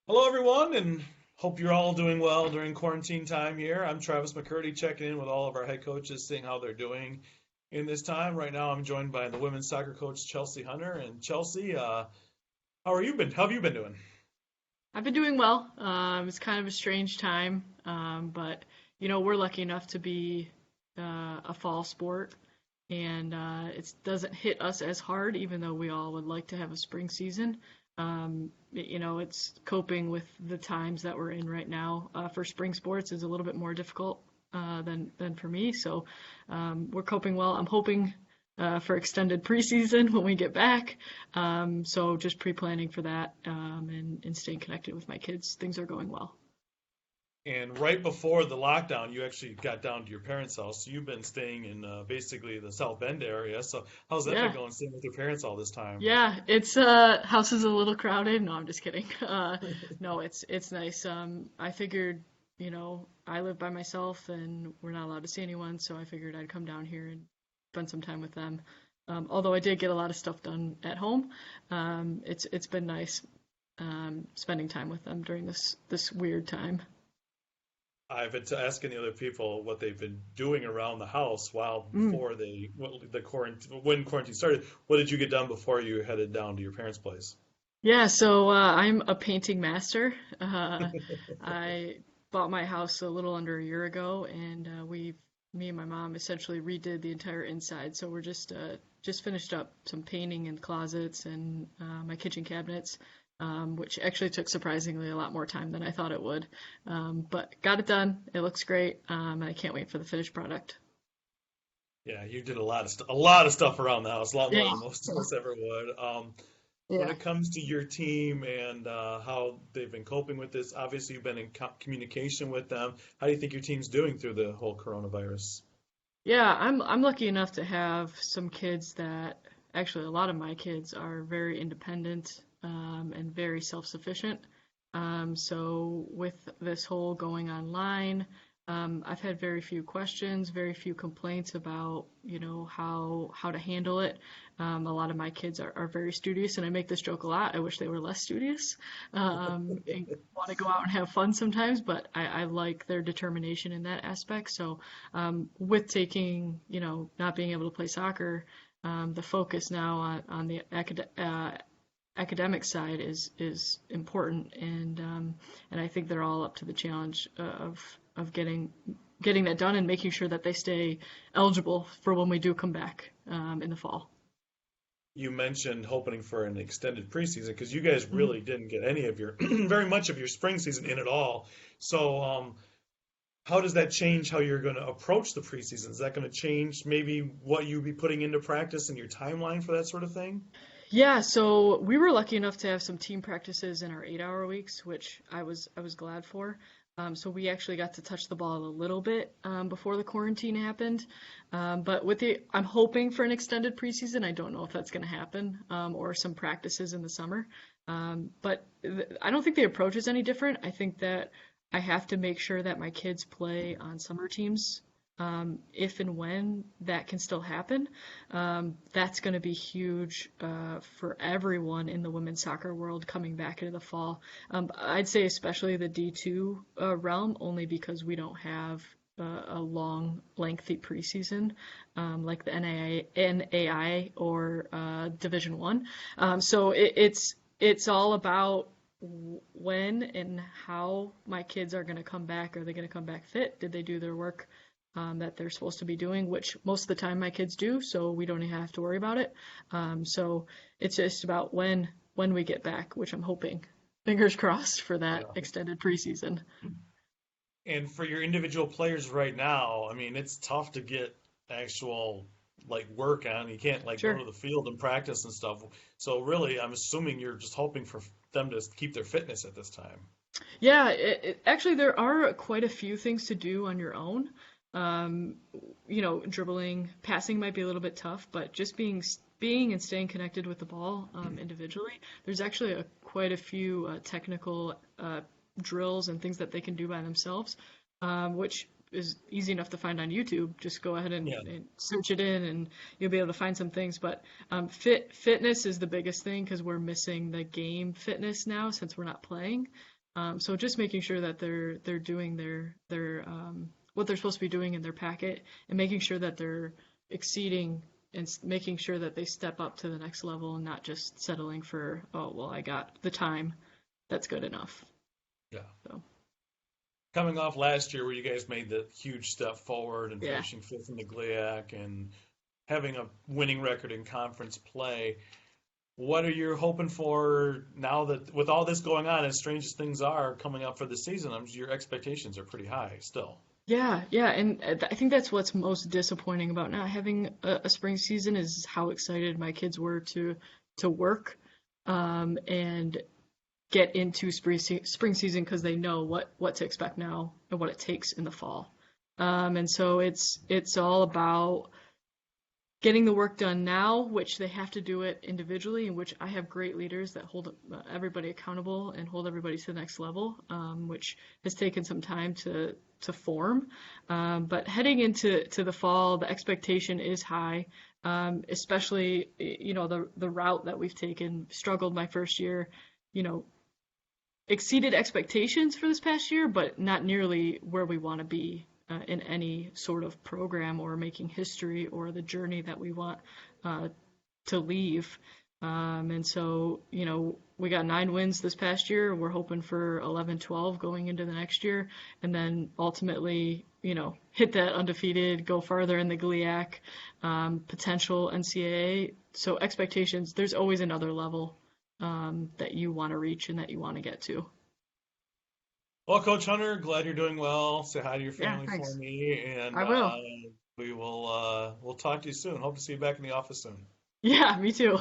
Hello, everyone, and hope you're all doing well during quarantine time here. I'm Travis McCurdy checking in with all of our head coaches, seeing how they're doing in this time. Right now, I'm joined by the women's soccer coach, Chelsea Hunter. And Chelsea, how are you been? How have you been doing? I've been doing well. It's kind of a strange time, but we're lucky enough to be a fall sport, and it doesn't hit us as hard, even though we all would like to have a spring season. It's coping with the times that we're in right now. For spring sports is a little bit more difficult than for me, so we're coping well. I'm hoping for extended preseason when we get back. So just pre-planning for that and staying connected with my kids. Things are going well. And right before the lockdown, you actually got down to your parents' house. So you've been staying in basically the South Bend area. So how's that been Yeah, going, staying with your parents all this time? yeah. It's house is a little crowded. No, I'm just kidding. No, it's nice. I figured, I live by myself and we're not allowed to see anyone, so I figured I'd come down here and spend some time with them. Although I did get a lot of stuff done at home, it's been nice spending time with them during this weird time. I've been asking the other people what they've been doing around the house while Mm. before the quarantine when quarantine started. What did you get done before you headed down to your parents' place? Yeah, so I'm a painting master. I bought my house a little under a year ago, and me and my mom, essentially redid the entire inside. So we're just finished up some painting in closets and my kitchen cabinets, which actually took surprisingly a lot more time than I thought it would. But got it done. It looks great, and I can't wait for the finished product. Yeah, you did a lot of stuff around the house, a lot more Yeah. than most of us ever would. When Yeah. it comes to your team and how they've been coping with this, obviously you've been in communication with them. How do you think your team's doing through the whole coronavirus? Yeah, I'm lucky enough to have some kids that actually a lot of my kids are very independent and very self-sufficient. So with this whole going online, I've had very few questions, very few complaints about, how to handle it. A lot of my kids are very studious, and I make this joke a lot. I wish they were less studious and want to go out and have fun sometimes, but I like their determination in that aspect. So with taking, not being able to play soccer, the focus now on the academic side is important, and I think they're all up to the challenge of getting that done and making sure that they stay eligible for when we do come back in the fall. You mentioned hoping for an extended preseason because you guys Mhm. really didn't get any of your very much of your spring season in at all. So, how does that change how you're going to approach the preseason? Is that going to change maybe what you be putting into practice and your timeline for that sort of thing? Yeah, so we were lucky enough to have some team practices in our 8-hour weeks, which I was glad for. So we actually got to touch the ball a little bit before the quarantine happened. But I'm hoping for an extended preseason. I don't know if that's going to happen, or some practices in the summer. I don't think the approach is any different. I think that I have to make sure that my kids play on summer teams, if and when that can still happen. That's going to be huge for everyone in the women's soccer world coming back into the fall. I'd say especially the D2 realm, only because we don't have a long, lengthy preseason like the NAI or Division One. So it's all about when and how my kids are going to come back. Are they going to come back fit? Did they do their work that they're supposed to be doing, which most of the time my kids do, so we don't even have to worry about it. So it's just about when we get back, which I'm hoping, fingers crossed for that Yeah. extended preseason. And for your individual players right now, I mean, it's tough to get actual like work on. You can't like go Sure. to the field and practice and stuff. So really, I'm assuming you're just hoping for them to keep their fitness at this time. Yeah, actually, there are quite a few things to do on your own. Um, Dribbling, passing might be a little bit tough, but just being and staying connected with the ball individually, there's actually quite a few technical drills and things that they can do by themselves, which is easy enough to find on YouTube. Just go ahead Yeah. and search it in, and you'll be able to find some things. But fitness is the biggest thing because we're missing the game fitness now since we're not playing. So just making sure that they're doing their what they're supposed to be doing in their packet, and making sure that they're exceeding and making sure that they step up to the next level and not just settling for, oh well, I got the time, that's good enough. Yeah. So Coming off last year where you guys made the huge step forward and yeah. finishing fifth in the GLIAC and having a winning record in conference play, what are you hoping for now that with all this going on, as strange as things are coming up for the season, your expectations are pretty high still. Yeah, yeah, and I think that's what's most disappointing about not having a spring season is how excited my kids were to work and get into spring season because they know what to expect now and what it takes in the fall. And so it's all about getting the work done now, which they have to do it individually, in which I have great leaders that hold everybody accountable and hold everybody to the next level, which has taken some time to form. But heading into the fall, the expectation is high, especially the route that we've taken. Struggled my first year, you know, exceeded expectations for this past year, but not nearly where we want to be in any sort of program or making history or the journey that we want to leave. And so, we got 9 wins this past year. We're hoping for 11, 12 going into the next year, and then ultimately, hit that undefeated, go farther in the GLIAC, potential NCAA. So expectations, there's always another level that you want to reach and that you want to get to. Well, Coach Hunter, glad you're doing well. Say hi to your Yeah, family for thanks. me, and I will. we'll talk to you soon. Hope to see you back in the office soon. Yeah, me too.